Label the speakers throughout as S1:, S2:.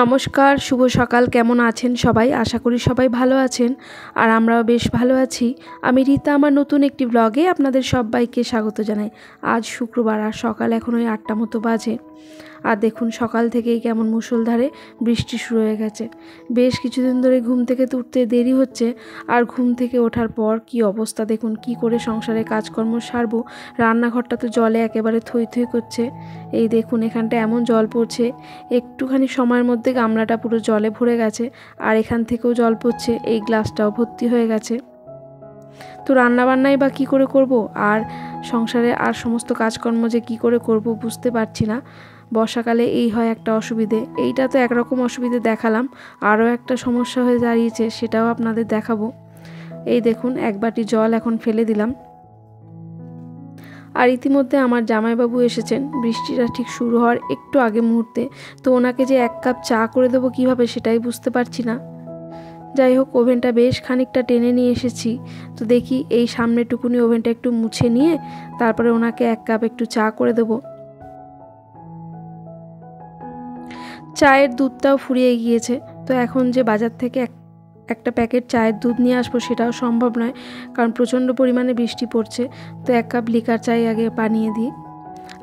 S1: নমস্কার, শুভ সকাল। কেমন আছেন সবাই? আশা করি সবাই ভালো আছেন আর আমরাও বেশ ভালো আছি। আমি রীতা আমার নতুন একটি ব্লগে আপনাদের সবাইকে স্বাগত জানাই। আজ শুক্রবার আর সকাল এখন ওই 8টা মতো বাজে। আর দেখুন সকাল থেকেই কেমন মুষলধারে বৃষ্টি শুরু হয়ে গেছে। বেশ কিছুদিন ধরে ঘুম থেকে উঠতে দেরি হচ্ছে আর ঘুম থেকে ওঠার পর কি অবস্থা দেখুন, কি করে সংসারে কাজকর্ম সারবো। রান্নাঘরটা তো জলে একেবারে থই থই করছে। এই দেখুন এখানটা এমন জল পড়ছে, একটুখানি সময়ের মধ্যে গামলাটা পুরো জলে ভরে গেছে আর এখান থেকেও জল পড়ছে, এই গ্লাসটাও ভর্তি হয়ে গেছে। তো রান্নাবান্নাই বা কী করে করব আর সংসারে আর সমস্ত কাজকর্ম যে কী করে করব বুঝতে পারছি না। বর্ষাকালে এই হয় একটা অসুবিধে, এইটা তো একরকম অসুবিধে দেখালাম, আরও একটা সমস্যা হয়ে দাঁড়িয়েছে, সেটাও আপনাদের দেখাবো। এই দেখুন এক বাটি জল এখন ফেলে দিলাম। আর ইতিমধ্যে আমার জামাইবাবু এসেছেন বৃষ্টিটা ঠিক শুরু হওয়ার একটু আগে মুহূর্তে। তো ওনাকে যে এক কাপ চা করে দেবো কীভাবে সেটাই বুঝতে পারছি না। যাই হোক, ওভেনটা বেশ খানিকটা টেনে নিয়ে এসেছি। তো দেখি এই সামনেটুকুনি ওভেনটা একটু মুছে নিয়ে তারপরে ওনাকে এক কাপ একটু চা করে দেবো। চায়ের দুধটাও ফুরিয়ে গিয়েছে, তো এখন যে বাজার থেকে একটা প্যাকেট চায়ের দুধ নিয়ে আসবো সেটাও সম্ভব নয়, কারণ প্রচণ্ড পরিমাণে বৃষ্টি পড়ছে। তো এক কাপ লিকার চাই আগে বানিয়ে দিই।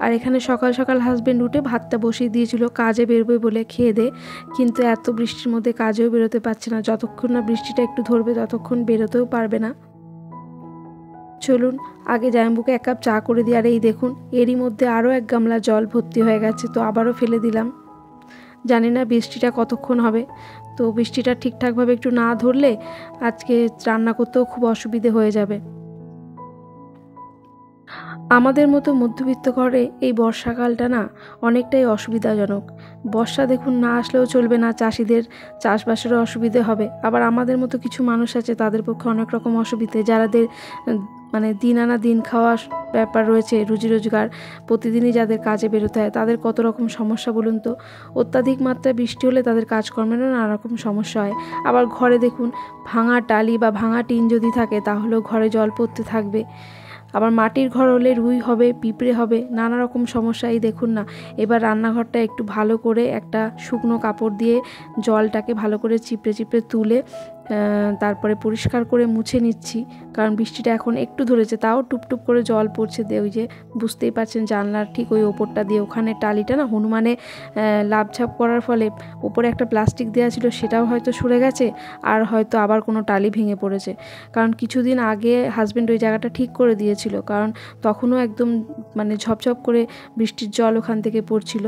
S1: আর এখানে সকাল সকাল হাজব্যান্ড উঠে ভাতটা বসিয়ে দিয়েছিল কাজে বেরোবে বলে খেয়ে দে, কিন্তু এত বৃষ্টির মধ্যে কাজেও বেরোতে পারছে না। যতক্ষণ না বৃষ্টিটা একটু ধরবে ততক্ষণ বেরোতেও পারবে না। চলুন আগে জামাইবাবুকে এক কাপ চা করে দিই। আর এই দেখুন এরই মধ্যে আরও এক গামলা জল ভর্তি হয়ে গেছে, তো আবারও ফেলে দিলাম। জানি না বৃষ্টিটা কতক্ষণ হবে, তো বৃষ্টিটা ঠিকঠাকভাবে একটু না ধরলে আজকে রান্না করতেও খুব অসুবিধে হয়ে যাবে। আমাদের মতো মধ্যবিত্ত ঘরে এই বর্ষাকালটা না অনেকটাই অসুবিধাজনক। বর্ষা দেখুন না আসলেও চলবে না, চাষিদের চাষবাসেরও অসুবিধে হবে। আবার আমাদের মতো কিছু মানুষ আছে তাদের পক্ষে অনেক রকম অসুবিধে, যাদের মানে দিন আনা দিন খাওয়ার ব্যাপার রয়েছে, রুজি রোজগার, প্রতিদিনই যাদের কাজে বেরোতে হয়, তাদের কত রকম সমস্যা বলুন তো। অত্যাধিক মাত্রায় বৃষ্টি হলে তাদের কাজকর্মেরও নানা রকম সমস্যা হয়। আবার ঘরে দেখুন ভাঙা টালি বা ভাঙা টিন যদি থাকে তাহলেও ঘরে জল পড়তে থাকবে। আবার মাটির ঘর হলে রুই হবে, পিঁপড়ে হবে, নানা রকম সমস্যা। এই দেখুন না, এবার রান্নাঘরটা একটু ভালো করে একটা শুকনো কাপড় দিয়ে জলটাকে ভালো করে চিপড়ে চিপড়ে তুলে তারপরে পরিষ্কার করে মুছে নিচ্ছি, কারণ বৃষ্টিটা এখন একটু ধরেছে, তাও টুপটুপ করে জল পড়ছে। ওই যে বুঝতেই পারছেন জানলার ঠিক ওই ওপরটা দিয়ে ওখানে টালিটা না হনুমানে লাফঝাপ করার ফলে ওপরে একটা প্লাস্টিক দেওয়া ছিল, সেটাও হয়তো সরে গেছে আর হয়তো আবার কোনো টালি ভেঙে পড়েছে। কারণ কিছুদিন আগে হাজব্যান্ড ওই জায়গাটা ঠিক করে দিয়েছিল, কারণ তখনও একদম মানে ঝপঝপ করে বৃষ্টির জল ওখান থেকে পড়ছিল।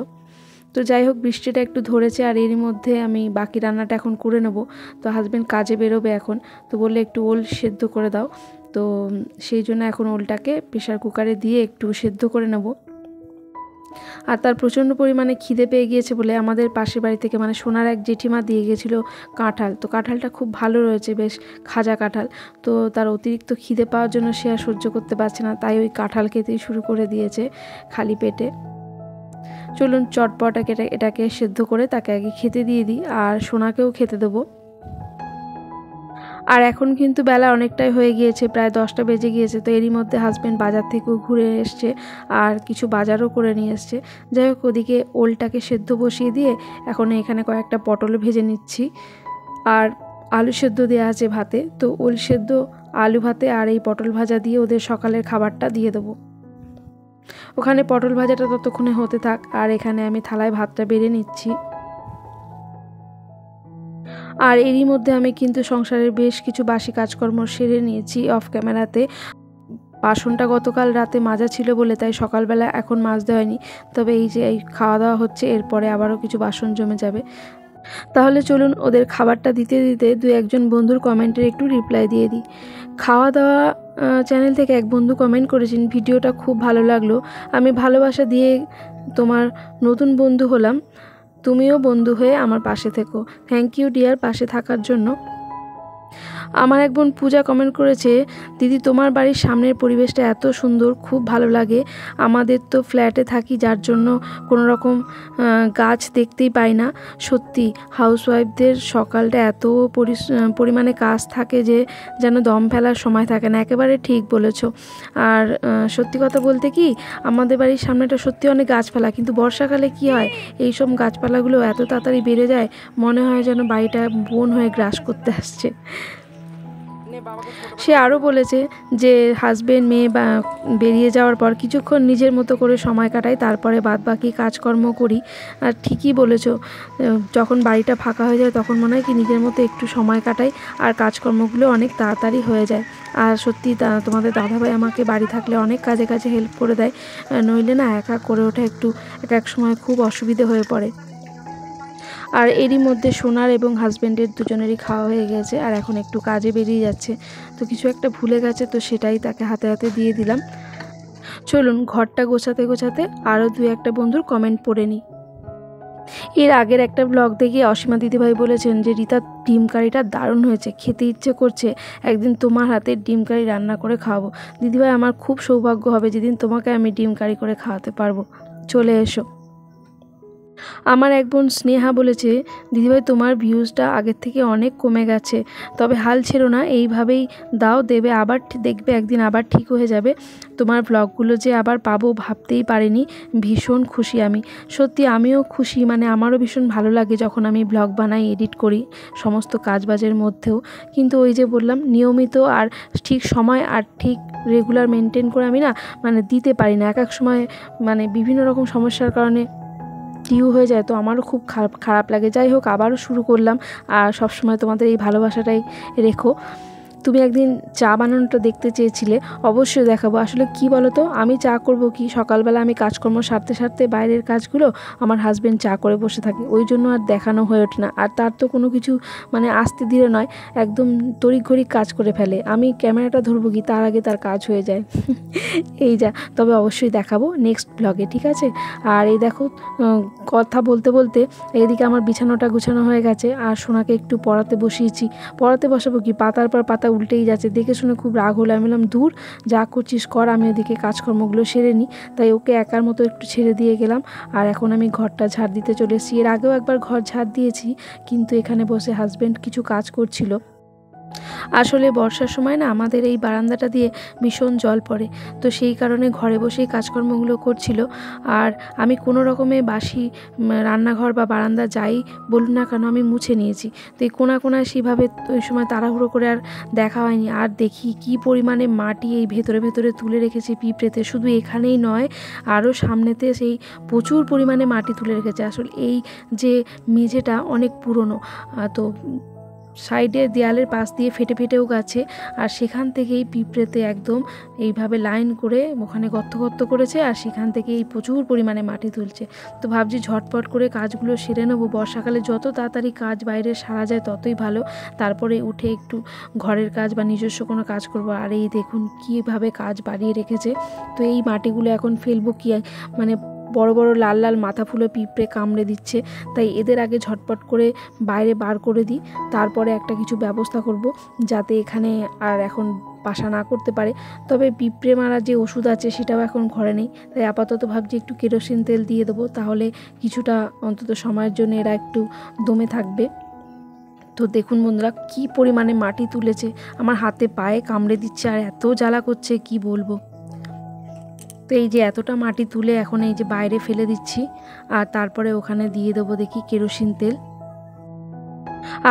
S1: তো যাই হোক, বৃষ্টিটা একটু ধরেছে আর এরই মধ্যে আমি বাকি রান্নাটা এখন করে নেব। তো হাজব্যান্ড কাজে বেরোবে এখন, তো বললে একটু ওল সেদ্ধ করে দাও, তো সেই জন্য এখন ওলটাকে প্রেশার কুকারে দিয়ে একটু সেদ্ধ করে নেব। আর তার প্রচণ্ড পরিমাণে খিদে পেয়ে গিয়েছে বলে আমাদের পাশের বাড়ি থেকে মানে সোনার এক জেঠিমা দিয়ে গিয়েছিল কাঁঠাল। তো কাঁঠালটা খুব ভালো রয়েছে, বেশ খাজা কাঁঠাল। তো তার অতিরিক্ত খিদে পাওয়ার জন্য সে আর সহ্য করতে পারছে না, তাই ওই কাঁঠাল খেতেই শুরু করে দিয়েছে খালি পেটে। চলুন চটপট এটাকে সেদ্ধ করে তাকে আগে খেতে দিয়ে দিই আর সোনাকেও খেতে দেবো। আর এখন কিন্তু বেলা অনেকটাই হয়ে গিয়েছে, প্রায় 10টা বেজে গিয়েছে। তো এরই মধ্যে হাজব্যান্ড বাজার থেকেও ঘুরে এসছে আর কিছু বাজারও করে নিয়ে এসছে। যাই হোক, ওদিকে ওলটাকে সেদ্ধ বসিয়ে দিয়ে এখন এখানে কয়েকটা পটল ভেজে নিচ্ছি আর আলু সেদ্ধ দেওয়া আছে ভাতে। তো ওল সেদ্ধ, আলু ভাতে আর এই পটল ভাজা দিয়ে ওদের সকালের খাবারটা দিয়ে দেবো। ওখানে পটল ভাজাটা ততক্ষণে হতে থাক আর এখানে আমি থালায় ভাতটা বেড়ে নিচ্ছি। আর এরই মধ্যে আমি কিন্তু সংসারের বেশ কিছু বাসি কাজকর্ম সেরে নিয়েছি অফ ক্যামেরাতে। বাসনটা গতকাল রাতে মাজা ছিল বলে তাই সকালবেলা এখন মাজতে হয়নি, তবে এই যে এই খাওয়া দাওয়া হচ্ছে এরপরে আবারও কিছু বাসন জমে যাবে। তাহলে চলুন ওদের খাবারটা দিতে দিতে দু একজন বন্ধুর কমেন্টের একটু রিপ্লাই দিয়ে দিই। খাওয়া দাওয়া চ্যানেল থেকে এক বন্ধু কমেন্ট করেছেন, ভিডিওটা খুব ভালো লাগলো, আমি ভালোবাসা দিয়ে তোমার নতুন বন্ধু হলাম, তুমিও বন্ধু হয়ে আমার পাশে থেকো। থ্যাংক ইউ ডিয়ার পাশে থাকার জন্য। আমার এক বোন পূজা কমেন্ট করেছে, দিদি তোমার বাড়ির সামনের পরিবেশটা এত সুন্দর, খুব ভালো লাগে। আমাদের তো ফ্ল্যাটে থাকি, যার জন্য কোনো রকম গাছ দেখতেই পাই না। সত্যি হাউসওয়াইফদের সকালটা এত পরিমাণে কাজ থাকে যে যেন দম ফেলার সময় থাকে না। একেবারে ঠিক বলেছো। আর সত্যি কথা বলতে কি, আমাদের বাড়ির সামনেটা সত্যি অনেক গাছপালা, কিন্তু বর্ষাকালে কি হয়, এইসব গাছপালাগুলো এত তাড়াতাড়ি বেড়ে যায়, মনে হয় যেন বাড়িটা বন হয়ে গ্রাস করতে আসছে। সে আরও বলেছে যে হাজবেন্ড মেয়ে বা বেরিয়ে যাওয়ার পর কিছুক্ষণ নিজের মতো করে সময় কাটাই, তারপরে বাদবাকি কাজকর্ম করি। আর ঠিকই বলেছ, যখন বাড়িটা ফাঁকা হয়ে যায় তখন মনে হয় কি নিজের মতো একটু সময় কাটাই, আর কাজকর্মগুলো অনেক তাড়াতাড়ি হয়ে যায়। আর সত্যি তোমাদের দাদাভাই আমাকে বাড়ি থাকলে অনেক কাজে কাজে হেল্প করে দেয়, নইলে না একা করে ওঠা একটু এক সময় খুব অসুবিধে হয়ে পড়ে। আর এরই মধ্যে সোনার এবং হাজব্যান্ডের দুজনেরই খাওয়া হয়ে গেছে, আর এখন একটু কাজে বেরিয়ে যাচ্ছে। তো কিছু একটা ভুলে গেছে, তো সেটাই তাকে হাতে হাতে দিয়ে দিলাম। চলুন ঘরটা গোছাতে গোছাতে আরও 2-1 বন্ধুর কমেন্ট পড়ে নিই। এর আগের একটা ব্লগ দেখে অসীমা দিদিভাই বলেছেন যে রিতার ডিম কারিটা দারুণ হয়েছে, খেতে ইচ্ছে করছে, একদিন তোমার হাতের ডিম কারি রান্না করে খাওয়াবো। দিদিভাই, আমার খুব সৌভাগ্য হবে যেদিন তোমাকে আমি ডিম কারি করে খাওয়াতে পারবো, চলে এসো। আমার এক বোন স্নেহা বলেছে, দিদিভাই তোমার ভিউজটা আগের থেকে অনেক কমে গেছে, তবে হাল ছেড়ো না, এইভাবেই দাও, দেবে আবার, দেখবে একদিন আবার ঠিক হয়ে যাবে। তোমার ব্লগগুলো যে আবার পাবো ভাবতেই পারিনি, ভীষণ খুশি আমি। সত্যি আমিও খুশি, মানে আমারও ভীষণ ভালো লাগে যখন আমি ব্লগ বানাই, এডিট করি সমস্ত কাজবাজের মধ্যেও। কিন্তু ওই যে বললাম, নিয়মিত আর ঠিক সময় আর ঠিক রেগুলার মেনটেন করে আমি না মানে দিতে পারি না। এক সময় মানে বিভিন্ন রকম সমস্যার কারণে ডিউ হয়ে যায়, তো আমারও খুব খারাপ লাগে। যাই হোক, আবারও শুরু করলাম, আর সবসময় তোমাদের এই ভালোবাসাটাই রেখো। তুমি একদিন চা বানানোটা দেখতে চেয়েছিলে, অবশ্যই দেখাবো। আসলে কি বলো তো, আমি চা করব কি, সকালবেলা আমি কাজকর্ম সারতে সারতে বাইরের কাজগুলো আমার হাজব্যান্ড চা করে বসে থাকে, ওই জন্য আর দেখানো হয়ে ওঠে না। আর তার তো কোনো কিছু মানে আস্তে ধীরে নয়, একদম তড়িঘড়ি কাজ করে ফেলে। আমি ক্যামেরাটা ধরবো কি, তার আগে তার কাজ হয়ে যায়। এই যা, তবে অবশ্যই দেখাবো নেক্সট ব্লগে, ঠিক আছে। আর এই দেখো, কথা বলতে বলতে এদিকে আমার বিছানাটা গুছানো হয়ে গেছে, আর সোনাকে একটু পড়াতে বসিয়েছি। পড়াতে বসাবো কি, পাতার পর পাতা উল্টেই যাচ্ছে, দেখে শুনে খুব রাগ হলো। আমি বললাম দূর, যা করছিস কর, আমি ওদিকে কাজকর্মগুলো সেরে নিই। তাই ওকে একার মতো একটু ছেড়ে দিয়ে গেলাম, আর এখন আমি ঘরটা ঝাড় দিতে চলে এসেছি। এর আগেও একবার ঘর ঝাড় দিয়েছি, কিন্তু এখানে বসে হাজব্যান্ড কিছু কাজ করছিল। আসলে বর্ষার সময় না আমাদের এই বারান্দাটা দিয়ে ভীষণ জল পড়ে, তো সেই কারণে ঘরে বসেই কাজকর্মগুলো করছিল। আর আমি কোনো রকমে বাসি রান্নাঘর বা বারান্দা যাই বলুন না কেন আমি মুছে নিয়েছি। তো এই কোনায় সেভাবে ওই সময় তাড়াহুড়ো করে আর দেখা হয়নি। আর দেখি কি পরিমাণে মাটি এই ভেতরে ভেতরে তুলে রেখেছে পিঁপড়েতে, শুধু এখানেই নয়, আরও সামনেতে সেই প্রচুর পরিমাণে মাটি তুলে রেখেছে। আসলে এই যে মেঝেটা অনেক পুরনো, তো সাইডে দেয়ালের পাশ দিয়ে ফেটে ফেটেও গেছে, আর সেখান থেকেই পিঁপড়েতে একদম এইভাবে লাইন করে ওখানে গর্ত করেছে, আর সেখান থেকে এই প্রচুর পরিমাণে মাটি তুলছে। তো ভাবছি ঝটপট করে কাজগুলো সেরে নেবো, বর্ষাকালে যত তাড়াতাড়ি কাজ বাইরে সারা যায় ততই ভালো। তারপরে উঠে একটু ঘরের কাজ বা নিজস্ব কোনো কাজ করব। আর এই দেখুন কীভাবে কাজ বাড়িয়ে রেখেছে। তো এই মাটিগুলো এখন ফেলবো কি, মানে বড় বড় লাল লাল মাথা ফুলে পিঁপড়ে কামড়ে দিচ্ছে, তাই এদের আগে ঝটপট করে বাইরে বার করে দিই, তারপরে একটা কিছু ব্যবস্থা করব যাতে এখানে আর এখন বাসা না করতে পারে। তবে পিঁপড়ে মারা যে ওষুধ আছে সেটাও এখন ঘরে নেই, তাই আপাতত ভাবছি একটু কেরোসিন তেল দিয়ে দেবো, তাহলে কিছুটা অন্তত সময়ের জন্য এরা একটু দমে থাকবে। তো দেখুন বন্ধুরা কি পরিমাণে মাটি তুলেছে, আমার হাতে পায়ে কামড়ে দিচ্ছে, আর এত জ্বালা করছে কি বলবো। তো এই যে এতটা মাটি তুলে এখন এই যে বাইরে ফেলে দিচ্ছি, আর তারপরে ওখানে দিয়ে দেবো দেখি কেরোসিন তেল।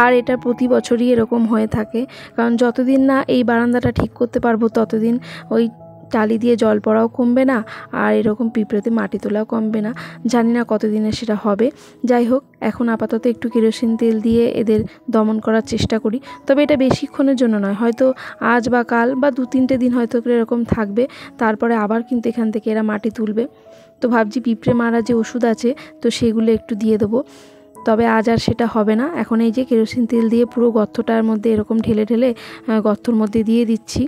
S1: আর এটা প্রতি বছরই এরকম হয়ে থাকে, কারণ যতদিন না এই বারান্দাটা ঠিক করতে পারবো ততদিন ওই টালি দিয়ে জল পড়াও কমবে না, আর এরকম পিঁপড়েতে মাটি তোলাও কমবে না। জানি না কতদিনে সেটা হবে। যাই হোক, এখন আপাতত একটু কেরোসিন তেল দিয়ে এদের দমন করার চেষ্টা করি। তবে এটা বেশিক্ষণের জন্য নয়, হয়তো আজ বা কাল বা 2-3 দিন হয়তো এরকম থাকবে, তারপরে আবার কিন্তু এখান থেকে এরা মাটি তুলবে। তো ভাবছি পিঁপড়ে মারা যে ওষুধ আছে তো সেগুলো একটু দিয়ে দেবো, তবে আজ আর সেটা হবে না। এখন এই যে কেরোসিন তেল দিয়ে পুরো গর্তটার মধ্যে এরকম ঢেলে ঢেলে গর্তর মধ্যে দিয়ে দিচ্ছি।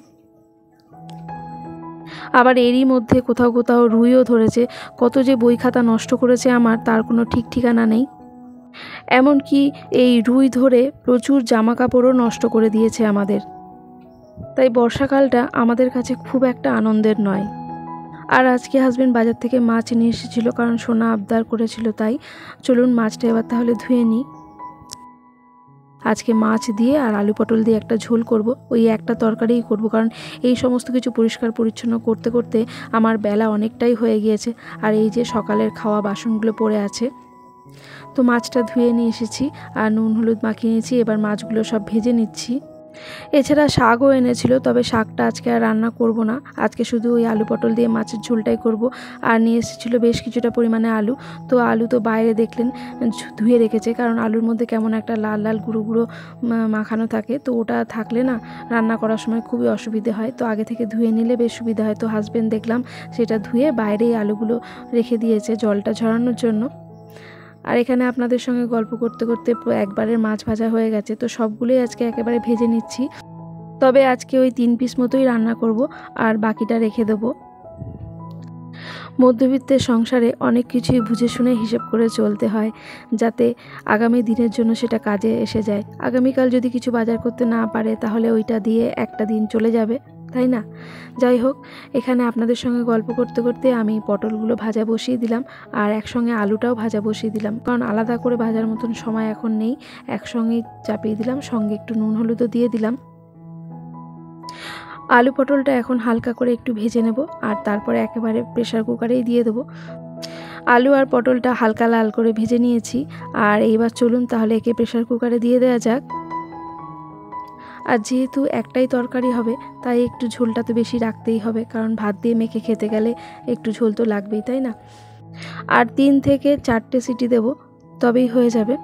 S1: আবার এরই মধ্যে কোথাও কোথাও রুইও ধরেছে, কত যে বই খাতা নষ্ট করেছে আমার তার কোনো ঠিক ঠিকানা নেই। এমনকি এই রুই ধরে প্রচুর জামা কাপড়ও নষ্ট করে দিয়েছে আমাদের। তাই বর্ষাকালটা আমাদের কাছে খুব একটা আনন্দের নয়। আর আজকে হাজবেন্ড বাজার থেকে মাছ নিয়ে এসেছিলো, কারণ সোনা আবদার করেছিল। তাই চলুন মাছটা এবার তাহলে ধুয়ে নিই। আজকে মাছ দিয়ে আর আলু পটল দিয়ে একটা ঝোল করব, ওই একটা তরকারিই করব, কারণ এই সমস্ত কিছু পরিষ্কার পরিচ্ছন্ন করতে করতে আমার বেলা অনেকটাই হয়ে গিয়েছে। আর এই যে সকালের খাওয়া বাসনগুলো পড়ে আছে। তো মাছটা ধুয়ে নিয়ে এসেছি আর নুন হলুদ মাখিয়ে নিয়েছি। এবার মাছগুলো সব ভেজে নিচ্ছি। এছাড়া শাকও এনেছিল, তবে শাকটা আজকে আর রান্না করব না। আজকে শুধু ওই আলু পটল দিয়ে মাছের ঝোলটাই করব। আর নিয়ে এসেছিলো বেশ কিছুটা পরিমাণে আলু। তো আলু তো বাইরে দেখলেন ধুয়ে রেখেছে, কারণ আলুর মধ্যে কেমন একটা লাল লাল গুঁড়ো গুঁড়ো মাখানো থাকে। তো ওটা থাকলে না রান্না করার সময় খুবই অসুবিধে হয়। তো আগে থেকে ধুয়ে নিলে বেশ সুবিধা হয়। তো হাজবেন্ড দেখলাম সেটা ধুয়ে বাইরেই আলুগুলো রেখে দিয়েছে জলটা ঝরানোর জন্য। আর এখানে আপনাদের সঙ্গে গল্প করতে করতে একবারের মাছ ভাজা হয়ে গেছে। তো সবগুলোই আজকে একেবারে ভেজে নিচ্ছি। তবে আজকে ওই 3 পিস মতোই রান্না করব, আর বাকিটা রেখে দেবো। মধ্যবিত্তের সংসারে অনেক কিছুই বুঝে শুনে হিসেব করে চলতে হয়, যাতে আগামী দিনের জন্য সেটা কাজে এসে যায়। আগামীকাল যদি কিছু বাজার করতে না পারে, তাহলে ওইটা দিয়ে একটা দিন চলে যাবে, তাই না? যাই হোক, এখানে আপনাদের সঙ্গে গল্প করতে করতে আমি পটলগুলো ভাজা বসিয়ে দিলাম, আর একসঙ্গে আলুটাও ভাজা বসিয়ে দিলাম, কারণ আলাদা করে ভাজার মতন সময় এখন নেই। একসঙ্গেই চাপিয়ে দিলাম, সঙ্গে একটু নুন হলুদও দিয়ে দিলাম। আলু পটলটা এখন হালকা করে একটু ভেজে নেব, আর তারপরে একেবারে প্রেসার কুকারেই দিয়ে দেবো। আলু আর পটলটা হালকা লাল করে ভেজে নিয়েছি। আর এইবার চলুন তাহলে একে প্রেসার কুকারে দিয়ে দেওয়া যাক। আর যেহেতু একটাই তরকারি হবে, তাই একটু ঝোলটা তো বেশি রাখতেই হবে, কারণ ভাত দিয়ে মেখে খেতে গেলে একটু ঝোল তো লাগবেই, তাই না? আর 3 থেকে 4টে সিটি দেব, তবেই হয়ে যাবে।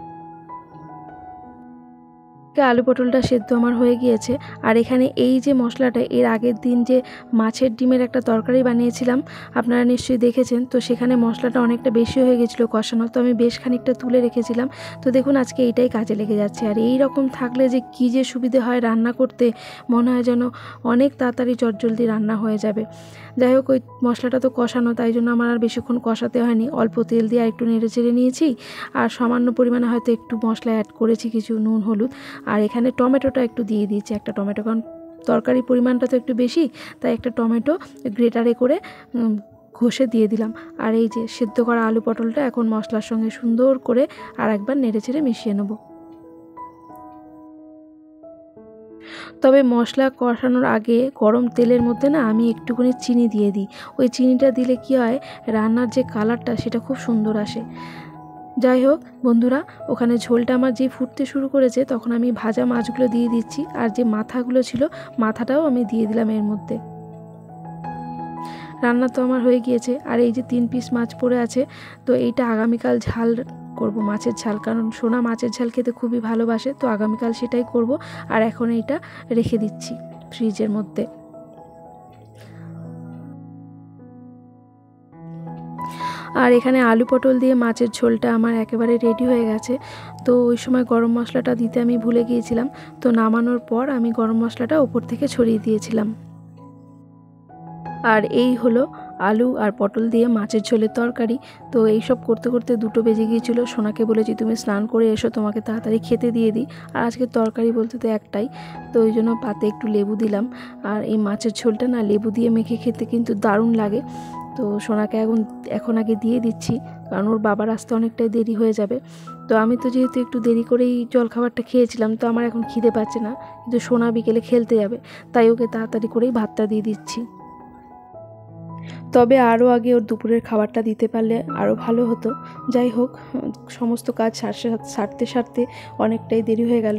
S1: আলু পটলটা সেদ্ধ আমার হয়ে গিয়েছে। আর এখানে এই যে মশলাটা, এর আগের দিন যে মাছের ডিমের একটা তরকারি বানিয়েছিলাম, আপনারা নিশ্চয়ই দেখেছেন। তো সেখানে মশলাটা অনেকটা বেশি হয়ে গেছিলো কষানো, তো আমি বেশ খানিকটা তুলে রেখেছিলাম। তো দেখুন আজকে এইটাই কাজে লেগে যাচ্ছে। আর এই রকম থাকলে যে কী যে সুবিধে হয় রান্না করতে, মনে হয় যেন অনেক তাড়াতাড়ি চটজলদি রান্না হয়ে যাবে। যাই হোক, ওই মশলাটা তো কষানো, তাই জন্য আমার আর বেশিক্ষণ কষাতে হয়নি। অল্প তেল দিয়ে আর একটু নেড়ে চেড়ে নিয়েছি, আর সামান্য পরিমাণে হয়তো একটু মশলা অ্যাড করেছি, কিছু নুন হলুদ। আর এখানে টমেটোটা একটু দিয়ে দিয়েছি, একটা টমেটো, কারণ তরকারির পরিমাণটা তো একটু বেশি, তাই একটা টমেটো গ্রেটারে করে ঘষে দিয়ে দিলাম। আর এই যে সেদ্ধ করা আলু পটলটা এখন মশলার সঙ্গে সুন্দর করে আর একবার নেড়ে চেড়ে মিশিয়ে নেব। তবে মশলা কষানোর আগে গরম তেলের মধ্যে না আমি একটুখানি চিনি দিয়ে দিই। ওই চিনিটা দিলে কি হয়, রান্নার যে কালারটা সেটা খুব সুন্দর আসে। যাই হোক বন্ধুরা, ওখানে ঝোলটা আমার যেই ফুটতে শুরু করেছে, তখন আমি ভাজা মাছগুলো দিয়ে দিচ্ছি। আর যে মাথাগুলো ছিল, মাথাটাও আমি দিয়ে দিলাম এর মধ্যে। রান্না তো আমার হয়ে গিয়েছে। আর এই যে 3 পিস মাছ পড়ে আছে, তো এইটা আগামীকাল ঝাল করব, মাছের ঝাল, কারণ সোনা মাছের ঝাল খেতে খুবই ভালোবাসে। তো আগামীকাল সেটাই করব। আর এখন এইটা রেখে দিচ্ছি ফ্রিজের মধ্যে। আর এখানে আলু পটল দিয়ে মাছের ঝোলটা আমার একেবারে রেডি হয়ে গেছে। তো ওই সময় গরম মশলাটা দিতে আমি ভুলে গিয়েছিলাম। তো নামানোর পর আমি গরম মশলাটা ওপর থেকে ছড়িয়ে দিয়েছিলাম। আর এই হলো আলু আর পটল দিয়ে মাছের ঝোলের তরকারি। তো এইসব করতে করতে 2টো বেজে গিয়েছিলো। সোনাকে বলেছি তুমি স্নান করে এসো, তোমাকে তাড়াতাড়ি খেতে দিয়ে দিই। আর আজকে তরকারি বলতে তো একটাই, তো ওই জন্য পাতে একটু লেবু দিলাম। আর এই মাছের ঝোলটা না লেবু দিয়ে মেখে খেতে কিন্তু দারুণ লাগে। তো সোনাকে এখন আগে দিয়ে দিচ্ছি, কারণ ওর বাবার আসতে অনেকটাই দেরি হয়ে যাবে। তো আমি তো যেহেতু একটু দেরি করেই জলখাবারটা খেয়েছিলাম, তো আমার এখন খিদে পাচ্ছে না। কিন্তু সোনা বিকেলে খেলতে যাবে, তাই ওকে তাড়াতাড়ি করেই ভাতটা দিয়ে দিচ্ছি। তবে আরও আগে ওর দুপুরের খাবারটা দিতে পারলে আরও ভালো হতো। যাই হোক, সমস্ত কাজ সারতে সারতে অনেকটাই দেরি হয়ে গেল।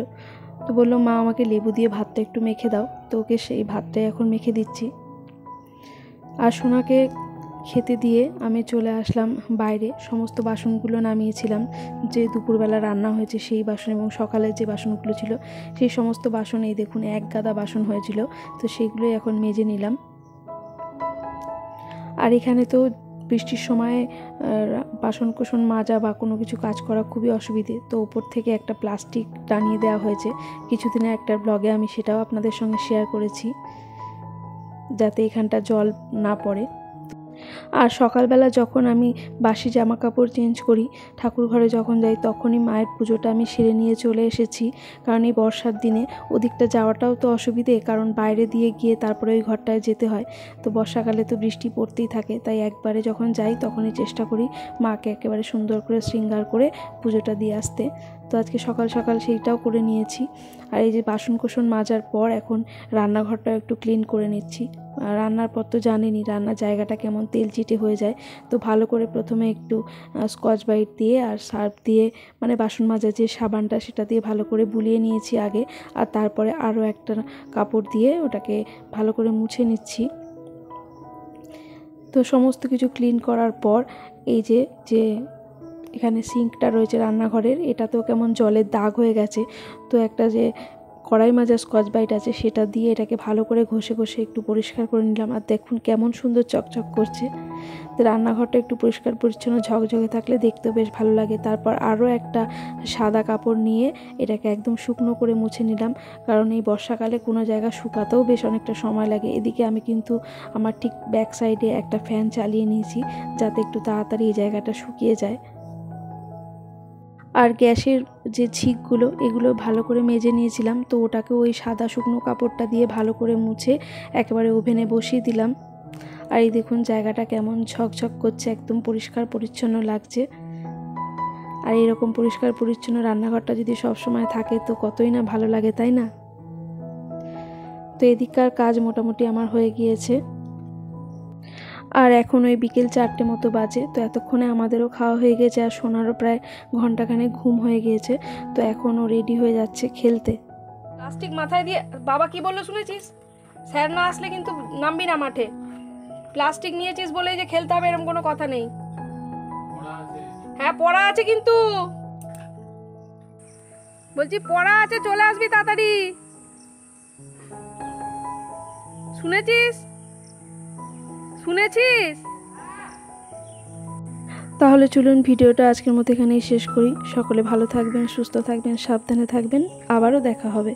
S1: তো বললো মা আমাকে লেবু দিয়ে ভাতটা একটু মেখে দাও। তো ওকে সেই ভাতটাই এখন মেখে দিচ্ছি। আর সোনাকে খেতে দিয়ে আমি চলে আসলাম বাইরে। সমস্ত বাসনগুলো নামিয়েছিলাম, যে দুপুরবেলা রান্না হয়েছে সেই বাসন এবং সকালের যে বাসনগুলো ছিল সেই সমস্ত বাসন, এই দেখুন এক গাদা বাসন হয়েছিল। তো সেইগুলোই এখন মেজে নিলাম। আর এখানে তো বৃষ্টির সময় বাসনকোসন মাজা বা কোনো কিছু কাজ করা খুবই অসুবিধে। তো ওপর থেকে একটা প্লাস্টিক টানিয়ে দেওয়া হয়েছে। কিছুদিনের একটা ব্লগে আমি সেটাও আপনাদের সঙ্গে শেয়ার করেছি, যাতে এখানটা জল না পড়ে। আর সকালবেলা যখন আমি বাসি জামা কাপড় চেঞ্জ করি, ঠাকুর ঘরে যখন যাই, তখনই মায়ের পুজোটা আমি সেরে নিয়ে চলে এসেছি। কারণ এই বর্ষার দিনে ওদিকটা যাওয়াটাও তো অসুবিধে, কারণ বাইরে দিয়ে গিয়ে তারপরে ওই ঘরটায় যেতে হয়। তো বর্ষাকালে তো বৃষ্টি পড়তেই থাকে, তাই একবারে যখন যাই তখনই চেষ্টা করি মাকে একেবারে সুন্দর করে শৃঙ্গার করে পুজোটা দিয়ে আসতে। তো আজকে সকাল সকাল সেইটাও করে নিয়েছি। আর এই যে বাসন কোসন মাজার পর এখন রান্নাঘরটাও একটু ক্লিন করে নিচ্ছি। রান্নার পর তো জানেনই রান্নার জায়গাটা কেমন তেল চিটে হয়ে যায়। তো ভালো করে প্রথমে একটু স্কচ ব্রাইট দিয়ে আর সার্ফ দিয়ে, মানে বাসন মাজার যে সাবানটা সেটা দিয়ে ভালো করে বুলিয়ে নিয়েছি আগে। আর তারপরে আরও একটা কাপড় দিয়ে ওটাকে ভালো করে মুছে নিচ্ছি। তো সমস্ত কিছু ক্লিন করার পর এই যে এখানে সিঙ্কটা রয়েছে রান্নাঘরের, এটাতেও কেমন জলের দাগ হয়ে গেছে। তো একটা যে কড়াই মাজার স্কচ ব্রাইট আছে সেটা দিয়ে এটাকে ভালো করে ঘষে ঘষে একটু পরিষ্কার করে নিলাম। আর দেখুন কেমন সুন্দর চকচক করছে। তো রান্নাঘরটা একটু পরিষ্কার পরিচ্ছন্ন ঝকঝকে থাকলে দেখতেও বেশ ভালো লাগে। তারপর আরও একটা সাদা কাপড় নিয়ে এটাকে একদম শুকনো করে মুছে নিলাম, কারণ এই বর্ষাকালে কোনো জায়গা শুকাতেও বেশ অনেকটা সময় লাগে। এদিকে আমি কিন্তু আমার ঠিক ব্যাক সাইডে একটা ফ্যান চালিয়ে নিয়েছি, যাতে একটু তাড়াতাড়ি এই জায়গাটা শুকিয়ে যায়। আর গ্যাসের যে ছিকগুলো এগুলো ভালো করে মেজে নিয়েছিলাম, তো ওটাকে ওই সাদা শুকনো কাপড়টা দিয়ে ভালো করে মুছে একেবারে ওভেনে বসিয়ে দিলাম। আর এই দেখুন জায়গাটা কেমন ঝকঝক করছে, একদম পরিষ্কার পরিচ্ছন্ন লাগছে। আর এরকম পরিষ্কার পরিচ্ছন্ন রান্নাঘরটা যদি সব সময় থাকে তো কতই না ভালো লাগে, তাই না? তো এদিককার কাজ মোটামুটি আমার হয়ে গিয়েছে। আর এখন ওই বিকেল 4টে মতো বাজে। তো এতক্ষণে আমাদেরও খাওয়া হয়ে গেছে আর সোনারও প্রায় ঘন্টাখানেক ঘুম হয়ে গিয়েছে। তো এখন ও রেডি হয়ে যাচ্ছে খেলতে।
S2: প্লাস্টিক মাথায় দিয়ে, বাবা কি বললো শুনেছিস? স্যার না আসলে কিন্তু নামবি না মাঠে। প্লাস্টিক নিয়েছিস বলেই যে খেলতে হবে এরকম কোনো কথা নেই। হ্যাঁ পড়া আছে, কিন্তু বলছি পড়া আছে, চলে আসবি তাড়াতাড়ি, শুনেছিস? শুনেছিস?
S1: তাহলে চলুন ভিডিওটা আজকের মতো এখানেই শেষ করি। সকলে ভালো থাকবেন, সুস্থ থাকবেন, সাবধানে থাকবেন। আবারও দেখা হবে।